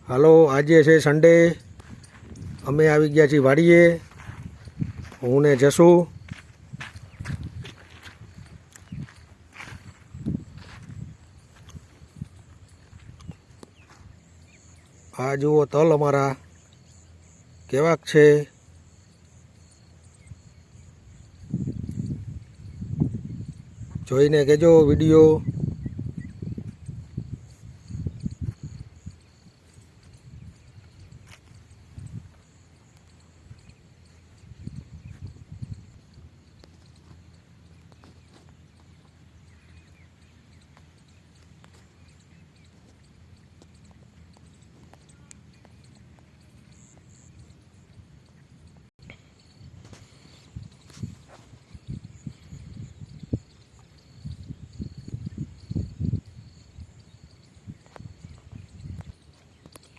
હાલો, આજે છે સન્ડે. અમે આવી ગયા છીએ વાડીએ. હું ને જશું. આ જુઓ તલ અમારા કેવાક છે. જોઈને કહેજો વિડીયો.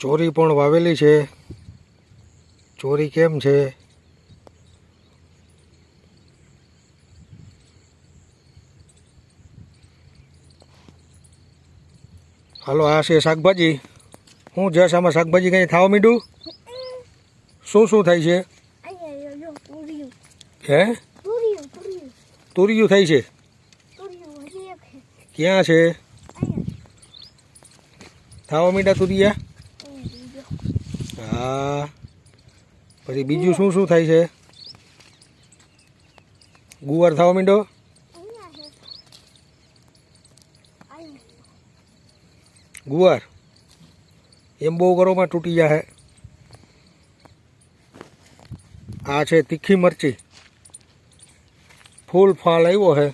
ચોરી પણ વાવેલી છે. ચોરી કેમ છે? હાલો, આ છે શાકભાજી. હું જશ આમાં શાકભાજી કંઈ ખાવા માંડ્યું? શું શું થાય છે? હે? તુરિયું થાય છે? ક્યાં છે? ખાવા માંડ્યા તુરિયા? હા. પછી બીજું શું શું થાય છે? ગુવાર થવા માંડ્યો? ગુવાર એમ બહુ કરોમાં તૂટી જાય. આ છે તીખી મરચી. ફૂલ ફાલ આવ્યો છે.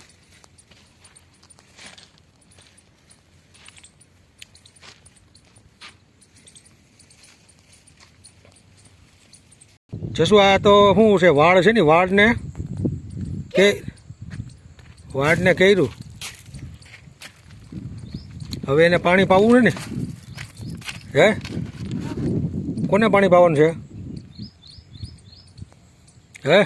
જશું આ તો શું છે? વાળ છે ને, વાળને કર્યું. હવે એને પાણી પાવું છે ને. હે? કોને પાણી પાવાનું છે? હે?